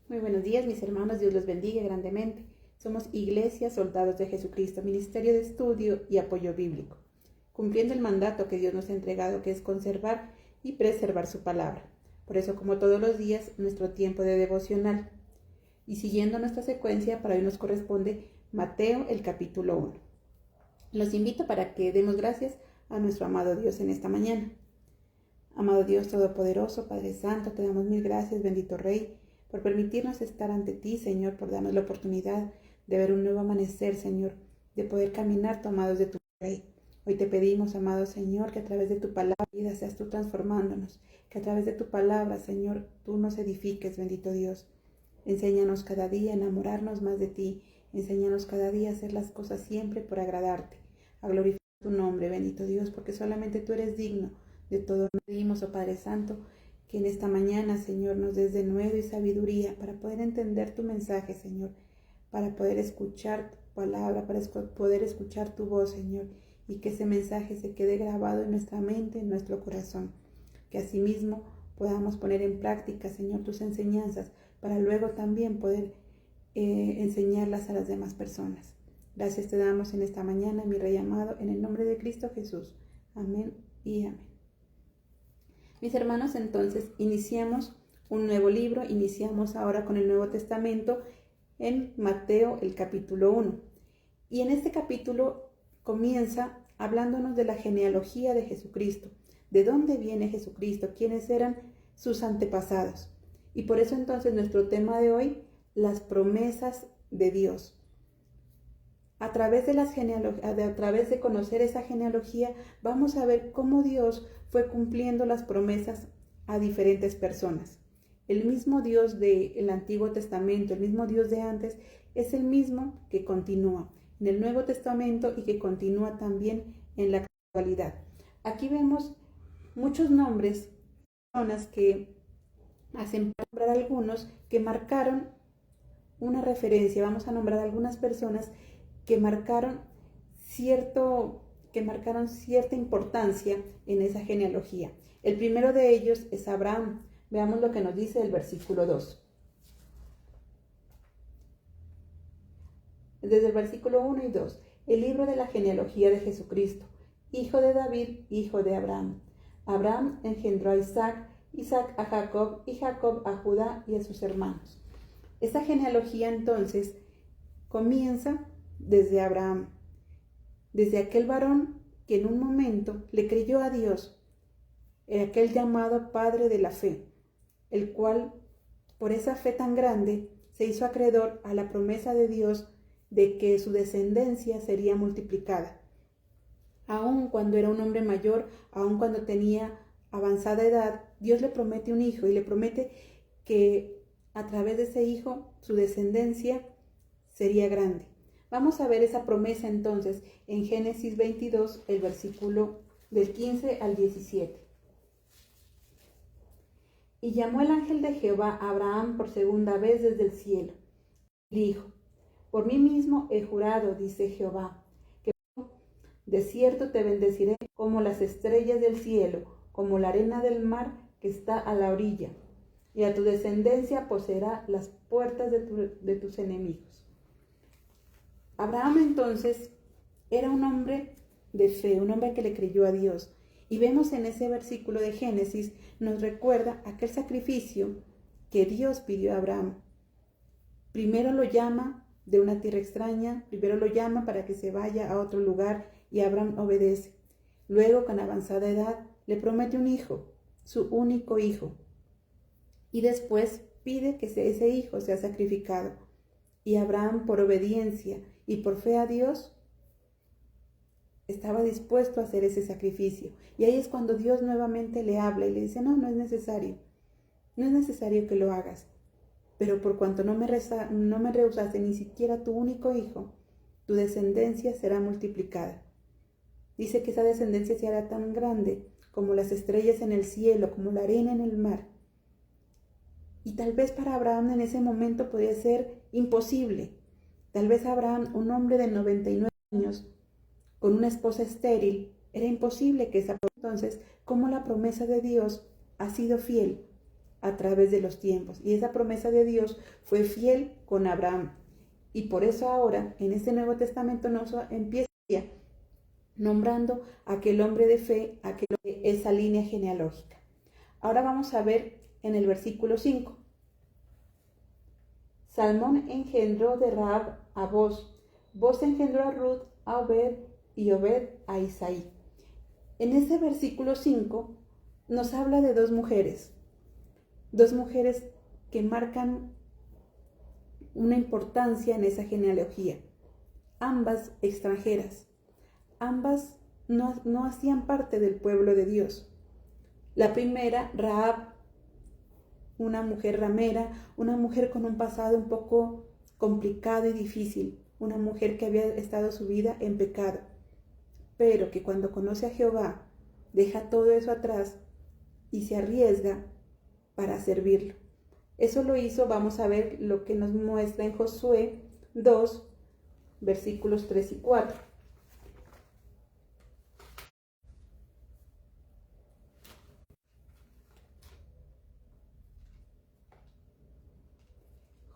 Muy buenos días, mis hermanos, Dios los bendiga grandemente. Somos Iglesia Soldados de Jesucristo, Ministerio de Estudio y Apoyo Bíblico, cumpliendo el mandato que Dios nos ha entregado, que es conservar y preservar su palabra. Por eso, como todos los días, nuestro tiempo de devocional. Y siguiendo nuestra secuencia, para hoy nos corresponde Mateo, el capítulo 1. Los invito para que demos gracias a nuestro amado Dios en esta mañana. Amado Dios Todopoderoso, Padre Santo, te damos mil gracias, bendito Rey, por permitirnos estar ante ti, Señor, por darnos la oportunidad de ver un nuevo amanecer, Señor, de poder caminar tomados de tu Rey. Hoy te pedimos, amado Señor, que a través de tu palabra seas tú transformándonos, que a través de tu palabra, Señor, tú nos edifiques, bendito Dios. Enséñanos cada día a enamorarnos más de ti, enséñanos cada día a hacer las cosas siempre por agradarte, a glorificar tu nombre, bendito Dios, porque solamente tú eres digno de todo. Nos pedimos, oh Padre Santo, que en esta mañana, Señor, nos des de nuevo y sabiduría para poder entender tu mensaje, Señor, para poder escuchar tu palabra, para poder escuchar tu voz, Señor, y que ese mensaje se quede grabado en nuestra mente, en nuestro corazón. Que asimismo podamos poner en práctica, Señor, tus enseñanzas, para luego también poder enseñarlas a las demás personas. Gracias te damos en esta mañana, mi Rey amado, en el nombre de Cristo Jesús. Amén y amén. Mis hermanos, entonces iniciamos un nuevo libro, iniciamos ahora con el Nuevo Testamento en Mateo el capítulo 1. Y en este capítulo comienza hablándonos de la genealogía de Jesucristo, de dónde viene Jesucristo, quiénes eran sus antepasados. Y por eso entonces nuestro tema de hoy, las promesas de Dios. A través de conocer esa genealogía, vamos a ver cómo Dios fue cumpliendo las promesas a diferentes personas. El mismo Dios del Antiguo Testamento, el mismo Dios de antes, es el mismo que continúa en el Nuevo Testamento y que continúa también en la actualidad. Aquí vemos muchos nombres, personas que hacen nombrar algunos que marcaron una referencia. Vamos a nombrar algunas personas que marcaron cierta importancia en esa genealogía. El primero de ellos es Abraham. Veamos lo que nos dice el versículo 2. Desde el versículo 1 y 2. El libro de la genealogía de Jesucristo, hijo de David, hijo de Abraham. Abraham engendró a Isaac, Isaac a Jacob y Jacob a Judá y a sus hermanos. Esta genealogía entonces comienza desde Abraham, desde aquel varón que en un momento le creyó a Dios, aquel llamado padre de la fe, el cual por esa fe tan grande se hizo acreedor a la promesa de Dios de que su descendencia sería multiplicada. Aun cuando era un hombre mayor, aun cuando tenía avanzada edad, Dios le promete un hijo y le promete que a través de ese hijo su descendencia sería grande. Vamos a ver esa promesa entonces en Génesis 22, el versículo del 15 al 17. Y llamó el ángel de Jehová a Abraham por segunda vez desde el cielo. Y dijo: por mí mismo he jurado, dice Jehová, que de cierto te bendeciré como las estrellas del cielo, como la arena del mar que está a la orilla, y a tu descendencia poseerá las puertas de tus enemigos. Abraham entonces era un hombre de fe, un hombre que le creyó a Dios. Y vemos en ese versículo de Génesis, nos recuerda aquel sacrificio que Dios pidió a Abraham. Primero lo llama de una tierra extraña, primero lo llama para que se vaya a otro lugar y Abraham obedece. Luego, con avanzada edad, le promete un hijo, su único hijo. Y después pide que ese hijo sea sacrificado. Y Abraham, por obediencia y por fe a Dios, estaba dispuesto a hacer ese sacrificio. Y ahí es cuando Dios nuevamente le habla y le dice: no es necesario. No es necesario que lo hagas. Pero por cuanto no me rehusaste ni siquiera tu único hijo, tu descendencia será multiplicada. Dice que esa descendencia se hará tan grande como las estrellas en el cielo, como la arena en el mar. Y tal vez para Abraham en ese momento podía ser imposible. Tal vez Abraham, un hombre de 99 años, con una esposa estéril, era imposible que esa. Entonces, ¿cómo la promesa de Dios ha sido fiel? a través de los tiempos. Y esa promesa de Dios fue fiel con Abraham. Y por eso ahora, en este Nuevo Testamento, nos empieza nombrando a aquel hombre de fe, esa línea genealógica. Ahora vamos a ver en el versículo 5. Salmón engendró de Rahab a Boz, Boz engendró a Ruth, a Obed, y Obed a Isaí. En este versículo 5 nos habla de dos mujeres que marcan una importancia en esa genealogía, ambas extranjeras, ambas no hacían parte del pueblo de Dios. La primera, Rahab, una mujer ramera, una mujer con un pasado un poco complicado y difícil, una mujer que había estado su vida en pecado, pero que cuando conoce a Jehová, deja todo eso atrás y se arriesga para servirlo. Eso lo hizo, vamos a ver lo que nos muestra en Josué 2, versículos 3 y 4.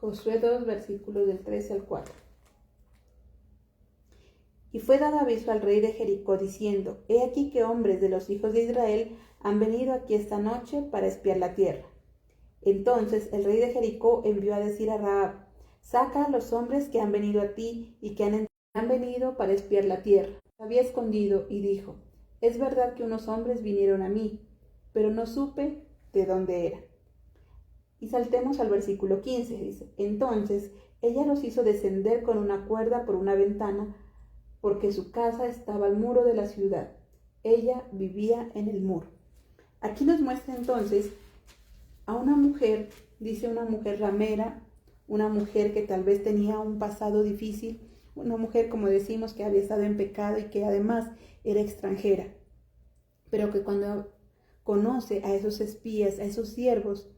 Josué 2, versículos del 13 al 4. Y fue dado aviso al rey de Jericó, diciendo: He aquí que hombres de los hijos de Israel han venido aquí esta noche para espiar la tierra. Entonces el rey de Jericó envió a decir a Rahab: Saca a los hombres que han venido a ti y que han venido para espiar la tierra. Se había escondido y dijo: Es verdad que unos hombres vinieron a mí, pero no supe de dónde eran. Y saltemos al versículo 15, dice: Entonces ella los hizo descender con una cuerda por una ventana, porque su casa estaba al muro de la ciudad. Ella vivía en el muro. Aquí nos muestra entonces a una mujer, dice una mujer ramera, una mujer que tal vez tenía un pasado difícil, una mujer, como decimos, que había estado en pecado y que además era extranjera, pero que cuando conoce a esos espías, a esos siervos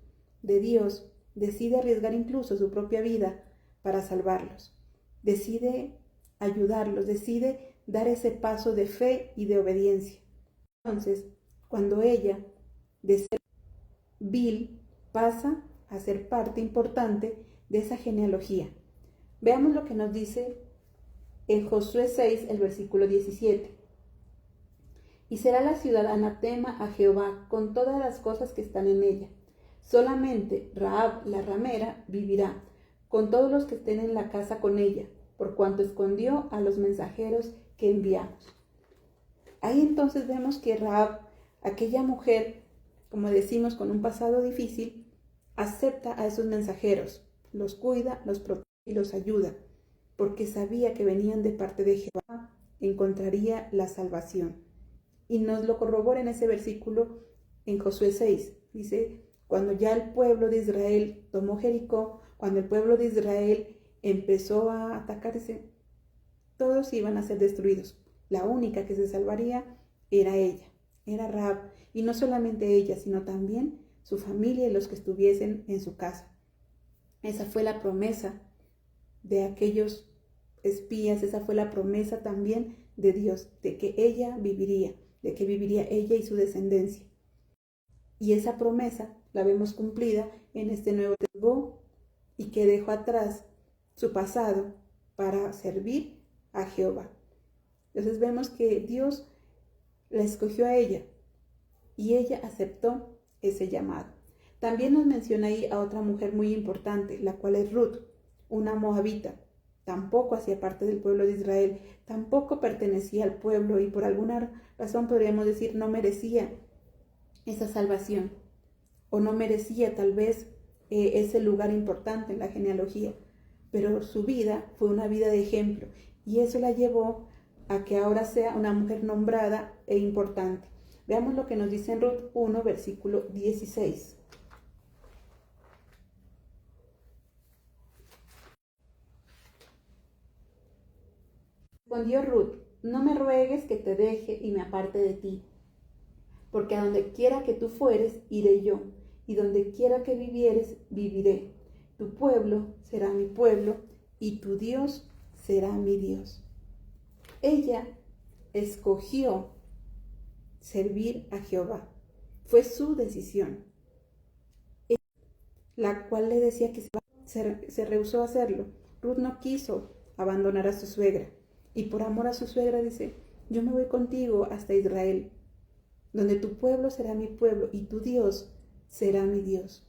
de Dios, decide arriesgar incluso su propia vida para salvarlos, decide ayudarlos, decide dar ese paso de fe y de obediencia. Entonces, cuando ella, de ser vil, pasa a ser parte importante de esa genealogía. Veamos lo que nos dice en Josué 6, el versículo 17. Y será la ciudad anatema a Jehová con todas las cosas que están en ella. Solamente Rahab la ramera vivirá, con todos los que estén en la casa con ella, por cuanto escondió a los mensajeros que enviamos. Ahí entonces vemos que Rahab, aquella mujer, como decimos, con un pasado difícil, acepta a esos mensajeros, los cuida, los protege y los ayuda, porque sabía que venían de parte de Jehová, encontraría la salvación. Y nos lo corrobora en ese versículo en Josué 6. Dice: cuando ya el pueblo de Israel tomó Jericó, cuando el pueblo de Israel empezó a atacarse, todos iban a ser destruidos. La única que se salvaría era ella, era Rahab. Y no solamente ella, sino también su familia y los que estuviesen en su casa. Esa fue la promesa de aquellos espías, esa fue la promesa también de Dios, de que ella viviría, de que viviría ella y su descendencia. Y esa promesa la vemos cumplida en este nuevo tiempo, y que dejó atrás su pasado para servir a Jehová. Entonces vemos que Dios la escogió a ella y ella aceptó ese llamado. También nos menciona ahí a otra mujer muy importante, la cual es Ruth, una moabita. Tampoco hacía parte del pueblo de Israel, tampoco pertenecía al pueblo y por alguna razón podríamos decir no merecía esa salvación o no merecía tal vez ese lugar importante en la genealogía, pero su vida fue una vida de ejemplo y eso la llevó a que ahora sea una mujer nombrada e importante. Veamos lo que nos dice en Ruth 1, versículo 16. Respondió Ruth: no me ruegues que te deje y me aparte de ti, porque a donde quiera que tú fueres, iré yo, y donde quiera que vivieres, viviré. Tu pueblo será mi pueblo, y tu Dios será mi Dios. Ella escogió servir a Jehová. Fue su decisión. la cual le decía que se rehusó a hacerlo. Ruth no quiso abandonar a su suegra, y por amor a su suegra dice: yo me voy contigo hasta Israel, donde tu pueblo será mi pueblo y tu Dios será mi Dios.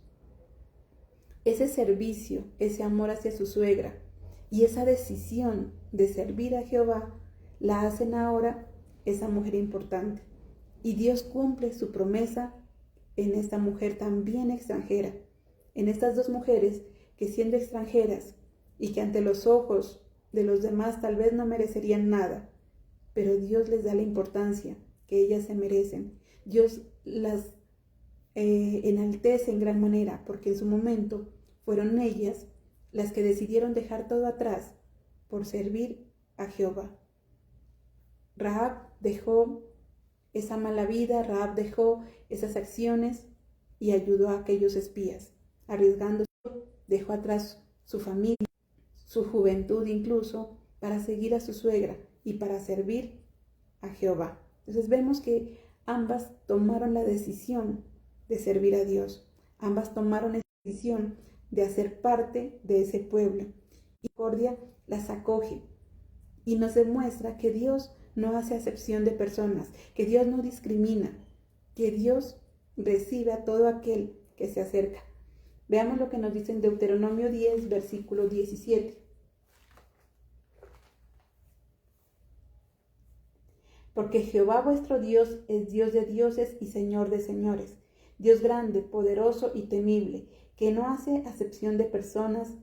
Ese servicio, ese amor hacia su suegra y esa decisión de servir a Jehová la hacen ahora esa mujer importante. Y Dios cumple su promesa en esta mujer también extranjera, en estas dos mujeres que, siendo extranjeras y que ante los ojos de los demás tal vez no merecerían nada, pero Dios les da la importancia que ellas se merecen. Dios las enaltece en gran manera, porque en su momento fueron ellas las que decidieron dejar todo atrás por servir a Jehová. Rahab dejó esa mala vida, Rahab dejó esas acciones y ayudó a aquellos espías, arriesgándose, dejó atrás su familia, su juventud incluso, para seguir a su suegra y para servir a Jehová. Entonces vemos que ambas tomaron la decisión de servir a Dios, ambas tomaron la decisión de hacer parte de ese pueblo. Y Misericordia las acoge y nos demuestra que Dios no hace acepción de personas, que Dios no discrimina, que Dios recibe a todo aquel que se acerca. Veamos lo que nos dice en Deuteronomio 10, versículo 17. Porque Jehová vuestro Dios es Dios de dioses y Señor de señores, Dios grande, poderoso y temible, que no hace acepción de personas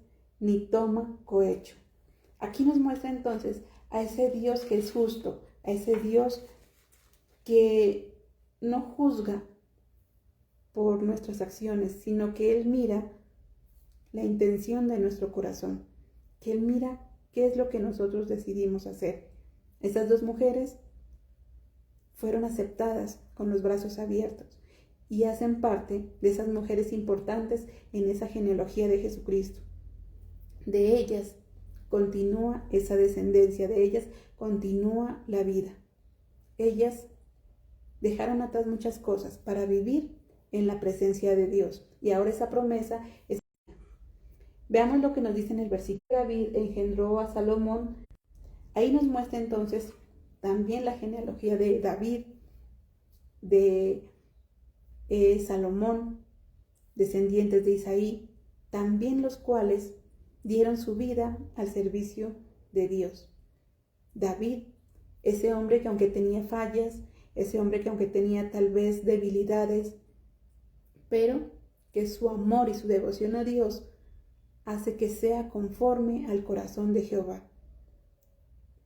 ni toma cohecho. Aquí nos muestra entonces a ese Dios que es justo, a ese Dios que no juzga por nuestras acciones, sino que Él mira la intención de nuestro corazón, que Él mira qué es lo que nosotros decidimos hacer. Esas dos mujeres fueron aceptadas con los brazos abiertos y hacen parte de esas mujeres importantes en esa genealogía de Jesucristo. De ellas continúa esa descendencia, de ellas continúa la vida. Ellas dejaron atrás muchas cosas para vivir en la presencia de Dios, y ahora esa promesa es. Veamos lo que nos dice en el versículo. David engendró a Salomón. Ahí nos muestra entonces también la genealogía de David, de Salomón, descendientes de Isaí, también los cuales dieron su vida al servicio de Dios. David, ese hombre que aunque tenía fallas, ese hombre que aunque tenía tal vez debilidades, pero que su amor y su devoción a Dios hace que sea conforme al corazón de Jehová.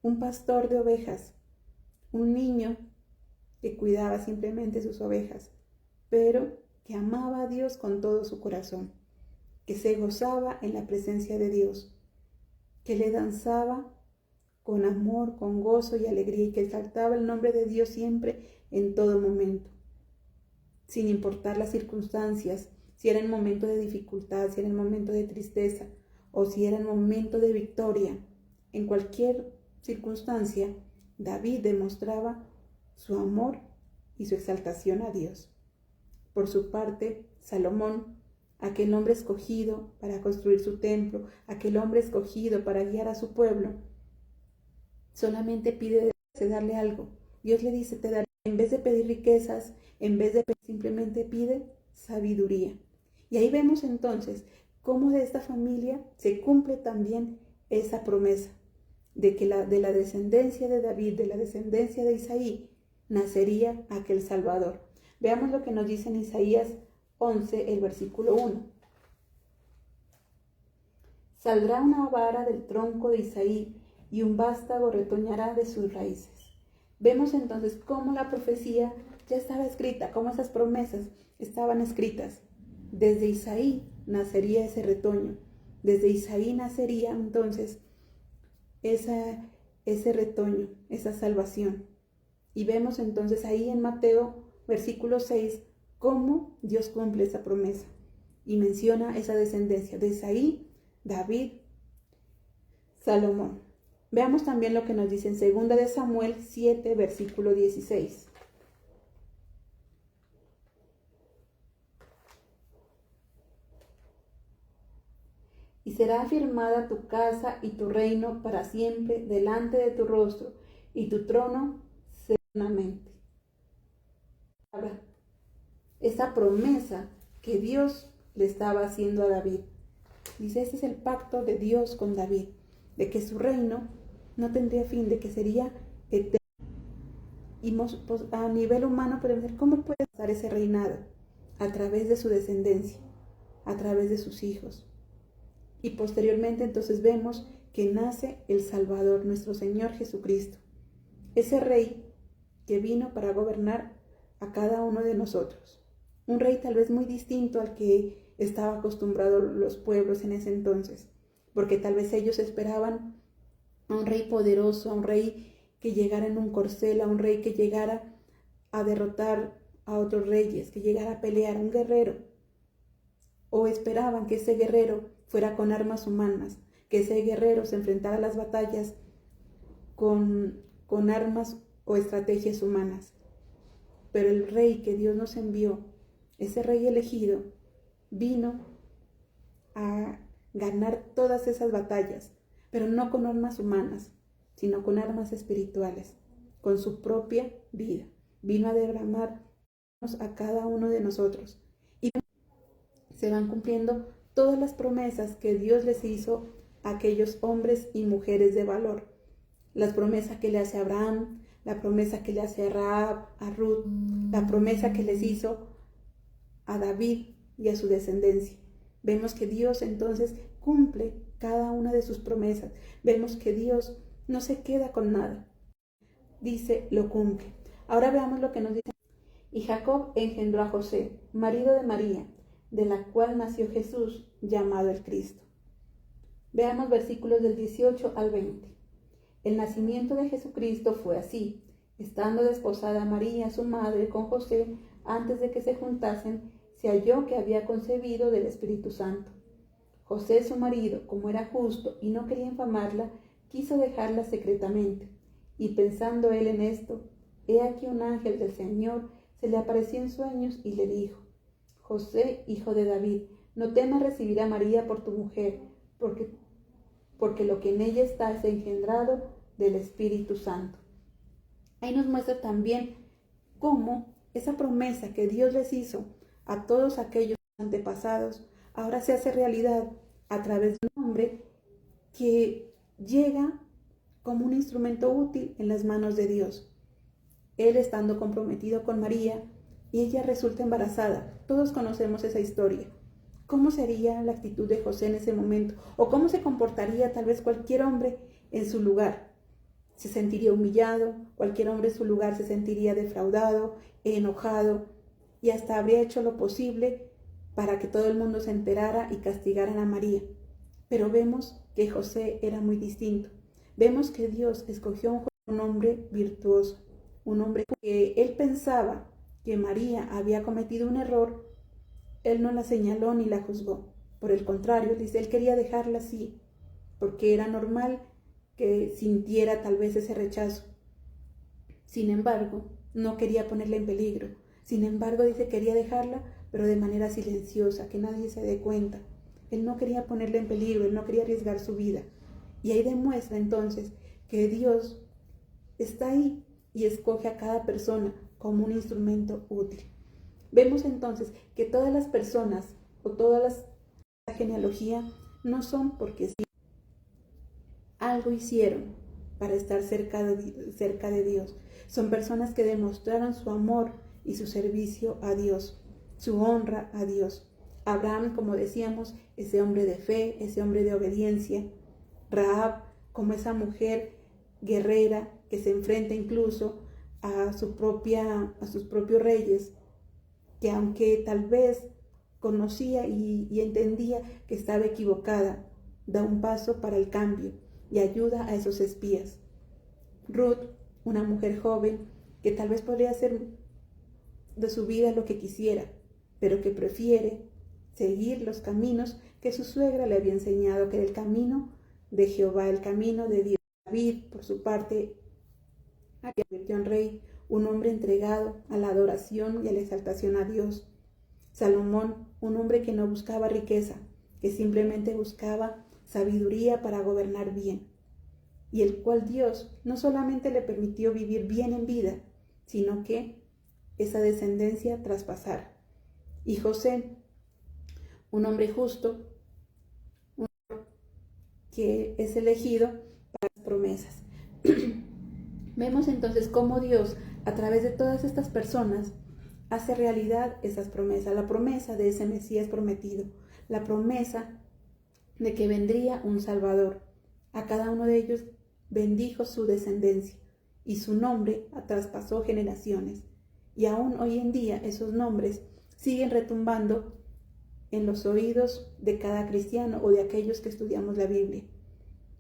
Un pastor de ovejas, un niño que cuidaba simplemente sus ovejas, pero que amaba a Dios con todo su corazón, que se gozaba en la presencia de Dios, que le danzaba con amor, con gozo y alegría, y que exaltaba el nombre de Dios siempre, en todo momento, sin importar las circunstancias, si era en momento de dificultad, si era en momento de tristeza, o si era en momento de victoria. En cualquier circunstancia, David demostraba su amor y su exaltación a Dios. Por su parte, Salomón, aquel hombre escogido para construir su templo, aquel hombre escogido para guiar a su pueblo, solamente pide darle algo. Dios le dice: te daré. En vez de pedir riquezas, en vez de pedir, simplemente pide sabiduría. Y ahí vemos entonces cómo de esta familia se cumple también esa promesa de que de la descendencia de David, de la descendencia de Isaí, nacería aquel Salvador. Veamos lo que nos dice en Isaías 11, el versículo 1. Saldrá una vara del tronco de Isaí y un vástago retoñará de sus raíces. Vemos entonces cómo la profecía ya estaba escrita, cómo esas promesas estaban escritas. Desde Isaí nacería ese retoño, desde Isaí nacería entonces ese retoño, esa salvación. Y vemos entonces ahí en Mateo, versículo 6, cómo Dios cumple esa promesa y menciona esa descendencia de Isaí, David, Salomón. Veamos también lo que nos dice en 2 de Samuel 7, versículo 16. y será afirmada tu casa y tu reino para siempre delante de tu rostro, y tu trono eternamente. Esa promesa que Dios le estaba haciendo a David. Dice, ese es el pacto de Dios con David, de que su reino no tendría fin, de que sería eterno. Y a nivel humano podemos ver cómo puede pasar ese reinado a través de su descendencia, a través de sus hijos. Y posteriormente entonces vemos que nace el Salvador, nuestro Señor Jesucristo, ese rey que vino para gobernar a cada uno de nosotros. Un rey tal vez muy distinto al que estaban acostumbrados los pueblos en ese entonces, porque tal vez ellos esperaban a un rey poderoso, a un rey que llegara en un corcel, a un rey que llegara a derrotar a otros reyes, que llegara a pelear, un guerrero. O esperaban que ese guerrero fuera con armas humanas, que ese guerrero se enfrentara a las batallas con armas o estrategias humanas. Pero el rey que Dios nos envió, ese rey elegido, vino a ganar todas esas batallas, pero no con armas humanas, sino con armas espirituales, con su propia vida. Vino a derramar a cada uno de nosotros. Y se van cumpliendo todas las promesas que Dios les hizo a aquellos hombres y mujeres de valor. Las promesas que le hace a Abraham, la promesa que le hace a Rahab, a Ruth, la promesa que les hizo a David y a su descendencia. Vemos que Dios entonces cumple cada una de sus promesas. Vemos que Dios no se queda con nada. Dice, lo cumple. Ahora veamos lo que nos dice. Y Jacob engendró a José, marido de María, de la cual nació Jesús, llamado el Cristo. Veamos versículos del 18 al 20. El nacimiento de Jesucristo fue así. Estando desposada María, su madre, con José, antes de que se juntasen, se halló que había concebido del Espíritu Santo. José, su marido, como era justo y no quería infamarla, quiso dejarla secretamente. Y pensando él en esto, he aquí un ángel del Señor se le apareció en sueños y le dijo: José, hijo de David, no temas recibir a María por tu mujer, porque lo que en ella está es engendrado del Espíritu Santo. Ahí nos muestra también cómo esa promesa que Dios les hizo a todos aquellos antepasados ahora se hace realidad a través de un hombre que llega como un instrumento útil en las manos de Dios. Él estando comprometido con María y ella resulta embarazada. Todos conocemos esa historia. ¿Cómo sería la actitud de José en ese momento? ¿O cómo se comportaría tal vez cualquier hombre en su lugar? Se sentiría humillado, cualquier hombre en su lugar se sentiría defraudado, enojado, y hasta habría hecho lo posible para que todo el mundo se enterara y castigaran a María. Pero vemos que José era muy distinto. Vemos que Dios escogió un hombre virtuoso, un hombre que él pensaba que María había cometido un error. Él no la señaló ni la juzgó. Por el contrario, dice, él quería dejarla así, porque era normal que sintiera tal vez ese rechazo. Sin embargo, no quería ponerla en peligro. Sin embargo, dice, quería dejarla, pero de manera silenciosa, que nadie se dé cuenta. Él no quería ponerla en peligro, él no quería arriesgar su vida. Y ahí demuestra entonces que Dios está ahí y escoge a cada persona como un instrumento útil. Vemos entonces que todas las personas o todas la genealogía no son porque sí, algo hicieron para estar cerca de Dios. Son personas que demostraron su amor y su servicio a Dios, su honra a Dios. Abraham, como decíamos, ese hombre de fe, ese hombre de obediencia. Rahab, como esa mujer guerrera que se enfrenta incluso a sus propios reyes, que aunque tal vez conocía y entendía que estaba equivocada, da un paso para el cambio y ayuda a esos espías. Ruth, una mujer joven que tal vez podría hacer de su vida lo que quisiera, pero que prefiere seguir los caminos que su suegra le había enseñado, que era el camino de Jehová, el camino de Dios. David, por su parte, se convirtió en rey, un hombre entregado a la adoración y a la exaltación a Dios. Salomón, un hombre que no buscaba riqueza, que simplemente buscaba sabiduría para gobernar bien, y el cual Dios no solamente le permitió vivir bien en vida, sino que esa descendencia traspasara. Y José, un hombre justo, que es elegido para las promesas. Vemos entonces cómo Dios, a través de todas estas personas, hace realidad esas promesas, la promesa de ese Mesías prometido, la promesa de que vendría un Salvador. A cada uno de ellos bendijo su descendencia y su nombre traspasó generaciones. Y aún hoy en día esos nombres siguen retumbando en los oídos de cada cristiano o de aquellos que estudiamos la Biblia.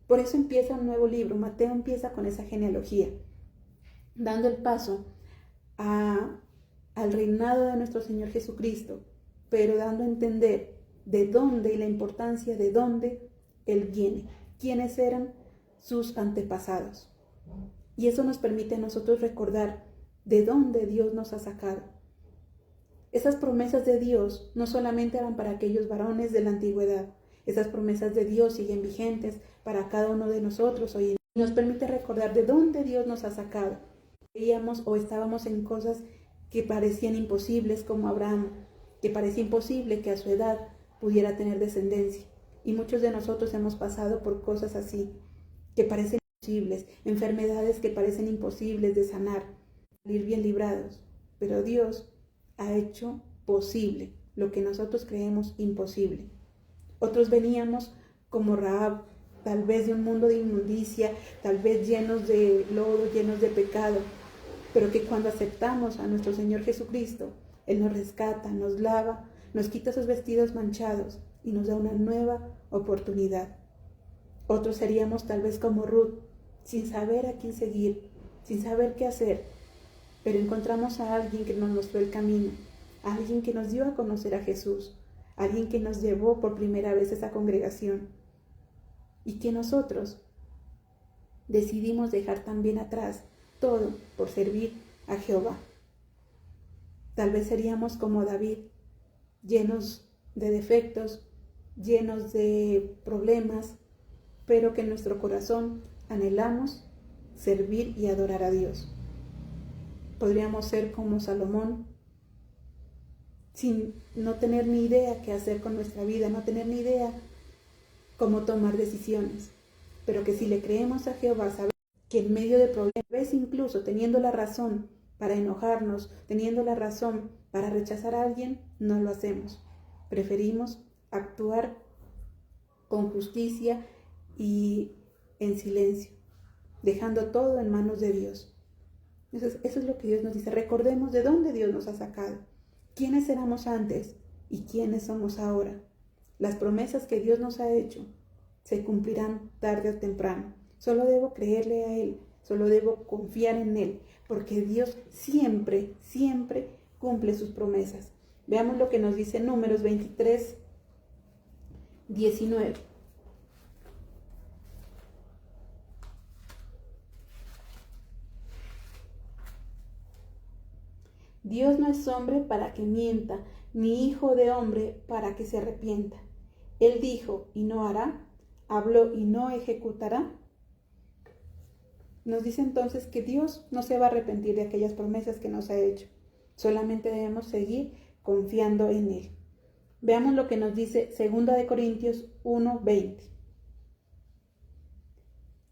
Por eso empieza un nuevo libro. Mateo empieza con esa genealogía, dando el paso al reinado de nuestro Señor Jesucristo, pero dando a entender de dónde y la importancia de dónde Él viene, quiénes eran sus antepasados. Y eso nos permite a nosotros recordar de dónde Dios nos ha sacado. Esas promesas de Dios no solamente eran para aquellos varones de la antigüedad, esas promesas de Dios siguen vigentes para cada uno de nosotros hoy en día. Nos permite recordar de dónde Dios nos ha sacado. Veíamos o estábamos en cosas que parecían imposibles, como Abraham, que parecía imposible que a su edad pudiera tener descendencia. Y muchos de nosotros hemos pasado por cosas así, que parecen imposibles, enfermedades que parecen imposibles de sanar, salir bien librados. Pero Dios ha hecho posible lo que nosotros creemos imposible. Otros veníamos como Rahab, tal vez de un mundo de inmundicia, tal vez llenos de lodo, llenos de pecado, pero que cuando aceptamos a nuestro Señor Jesucristo, Él nos rescata, nos lava, nos quita esos vestidos manchados y nos da una nueva oportunidad. Otros seríamos tal vez como Ruth, sin saber a quién seguir, sin saber qué hacer, pero encontramos a alguien que nos mostró el camino, a alguien que nos dio a conocer a Jesús, alguien que nos llevó por primera vez a esa congregación y que nosotros decidimos dejar también atrás todo por servir a Jehová. Tal vez seríamos como David, llenos de defectos, llenos de problemas, pero que en nuestro corazón anhelamos servir y adorar a Dios. Podríamos ser como Salomón, sin no tener ni idea qué hacer con nuestra vida, no tener ni idea cómo tomar decisiones, pero que si le creemos a Jehová, sabemos que en medio de problemas, incluso teniendo la razón para enojarnos, teniendo la razón para rechazar a alguien, no lo hacemos. Preferimos actuar con justicia y en silencio, dejando todo en manos de Dios. Eso es lo que Dios nos dice. Recordemos de dónde Dios nos ha sacado, quiénes éramos antes y quiénes somos ahora. Las promesas que Dios nos ha hecho se cumplirán tarde o temprano. Solo debo creerle a Él, solo debo confiar en Él, porque Dios siempre, siempre cumple sus promesas. Veamos lo que nos dice Números 23, 19. Dios no es hombre para que mienta, ni hijo de hombre para que se arrepienta. Él dijo y no hará, habló y no ejecutará. Nos dice entonces que Dios no se va a arrepentir de aquellas promesas que nos ha hecho. Solamente debemos seguir confiando en Él. Veamos lo que nos dice 2 Corintios 1:20.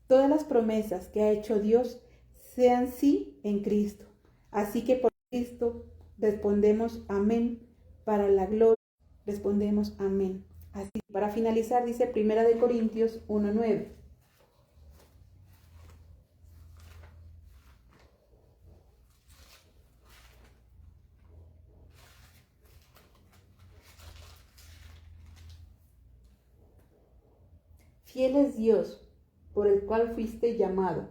Todas las promesas que ha hecho Dios sean sí en Cristo. Así que por Cristo respondemos amén. Para la gloria respondemos amén. Así, para finalizar, dice 1 Corintios 1:9. Fiel es Dios, por el cual fuiste llamado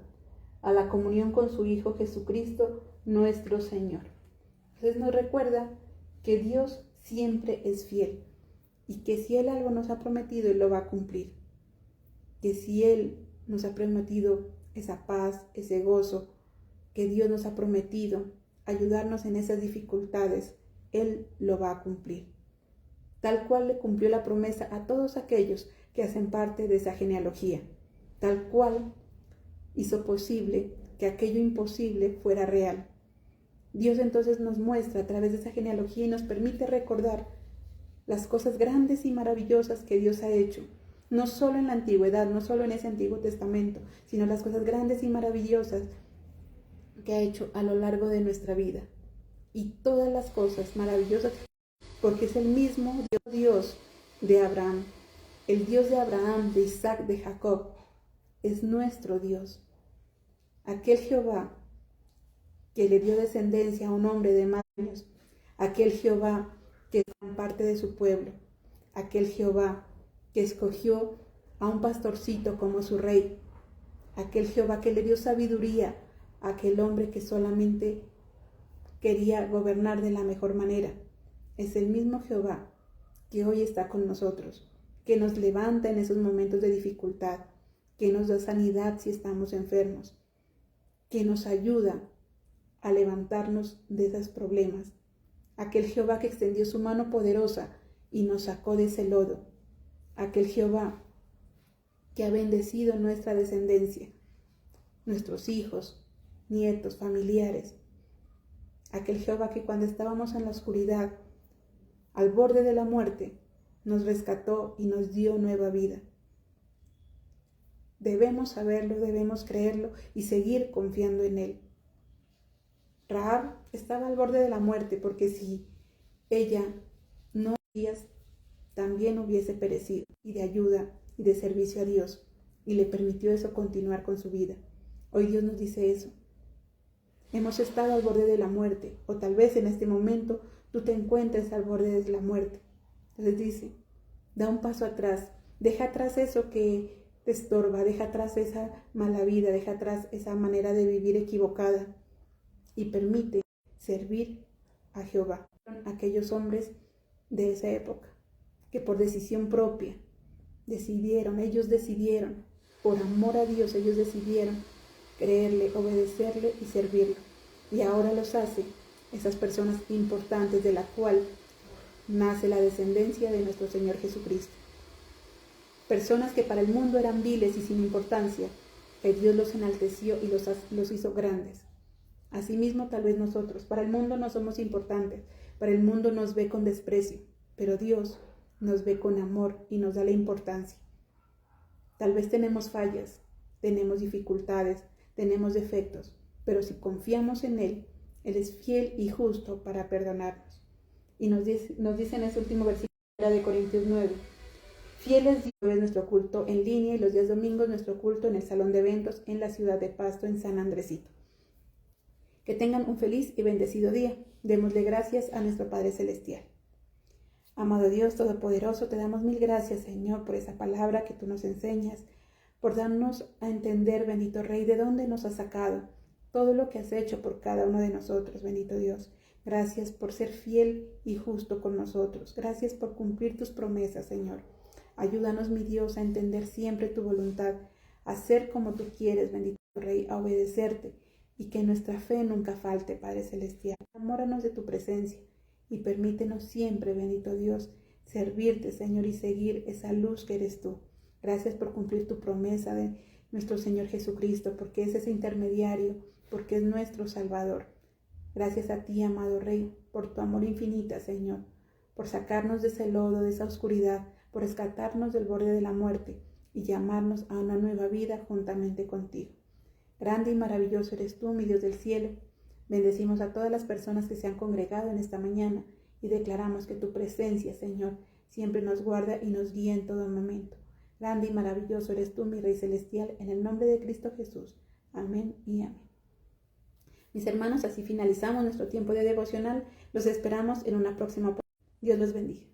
a la comunión con su Hijo Jesucristo, nuestro Señor. Entonces nos recuerda que Dios siempre es fiel y que si Él algo nos ha prometido, Él lo va a cumplir. Que si Él nos ha prometido esa paz, ese gozo, que Dios nos ha prometido ayudarnos en esas dificultades, Él lo va a cumplir. tal cual le cumplió la promesa a todos aquellos que hacen parte de esa genealogía, tal cual hizo posible que aquello imposible fuera real. Dios entonces nos muestra a través de esa genealogía y nos permite recordar las cosas grandes y maravillosas que Dios ha hecho, no solo en la antigüedad, no solo en ese Antiguo Testamento, sino las cosas grandes y maravillosas que ha hecho a lo largo de nuestra vida. Y todas las cosas maravillosas, porque es el mismo Dios de Abraham, el Dios de Abraham, de Isaac, de Jacob, es nuestro Dios. Aquel Jehová que le dio descendencia a un hombre de más años, aquel Jehová que es parte de su pueblo, aquel Jehová que escogió a un pastorcito como su rey, aquel Jehová que le dio sabiduría a aquel hombre que solamente quería gobernar de la mejor manera. Es el mismo Jehová que hoy está con nosotros, que nos levanta en esos momentos de dificultad, que nos da sanidad si estamos enfermos, que nos ayuda a levantarnos de esos problemas. Aquel Jehová que extendió su mano poderosa y nos sacó de ese lodo. Aquel Jehová que ha bendecido nuestra descendencia, nuestros hijos, nietos, familiares. Aquel Jehová que cuando estábamos en la oscuridad, al borde de la muerte, nos rescató y nos dio nueva vida. Debemos saberlo, debemos creerlo y seguir confiando en Él. Rahab estaba al borde de la muerte porque si ella no también hubiese perecido, y de ayuda y de servicio a Dios, y le permitió eso continuar con su vida. Hoy Dios nos dice eso. Hemos estado al borde de la muerte, o tal vez en este momento tú te encuentres al borde de la muerte. Entonces dice, da un paso atrás, deja atrás eso que te estorba, deja atrás esa mala vida, deja atrás esa manera de vivir equivocada y permite servir a Jehová. Aquellos hombres de esa época que por decisión propia ellos decidieron, por amor a Dios, ellos decidieron creerle, obedecerle y servirlo. Y ahora los hace esas personas importantes de la cual nace la descendencia de nuestro Señor Jesucristo. Personas que para el mundo eran viles y sin importancia, que Dios los enalteció y los hizo grandes. Asimismo, tal vez nosotros, para el mundo no somos importantes, para el mundo nos ve con desprecio, pero Dios nos ve con amor y nos da la importancia. Tal vez tenemos fallas, tenemos dificultades, tenemos defectos, pero si confiamos en Él, Él es fiel y justo para perdonarnos. Y nos dice en ese último versículo de Corintios 9, fiel es Dios nuestro culto en línea y los días domingos nuestro culto en el salón de eventos en la ciudad de Pasto, en San Andresito. Que tengan un feliz y bendecido día. Démosle gracias a nuestro Padre Celestial. Amado Dios Todopoderoso, te damos mil gracias, Señor, por esa palabra que tú nos enseñas, por darnos a entender, bendito Rey, de dónde nos has sacado, todo lo que has hecho por cada uno de nosotros, bendito Dios. Gracias por ser fiel y justo con nosotros. Gracias por cumplir tus promesas, Señor. Ayúdanos, mi Dios, a entender siempre tu voluntad, a ser como tú quieres, bendito Rey, a obedecerte y que nuestra fe nunca falte, Padre Celestial. Enamóranos de tu presencia y permítenos siempre, bendito Dios, servirte, Señor, y seguir esa luz que eres tú. Gracias por cumplir tu promesa de nuestro Señor Jesucristo, porque es ese intermediario, porque es nuestro Salvador. Gracias a ti, amado Rey, por tu amor infinita, Señor, por sacarnos de ese lodo, de esa oscuridad, por rescatarnos del borde de la muerte y llamarnos a una nueva vida juntamente contigo. Grande y maravilloso eres tú, mi Dios del cielo. Bendecimos a todas las personas que se han congregado en esta mañana y declaramos que tu presencia, Señor, siempre nos guarda y nos guía en todo momento. Grande y maravilloso eres tú, mi Rey Celestial, en el nombre de Cristo Jesús. Amén y amén. Mis hermanos, así finalizamos nuestro tiempo de devocional. Los esperamos en una próxima oportunidad. Dios los bendiga.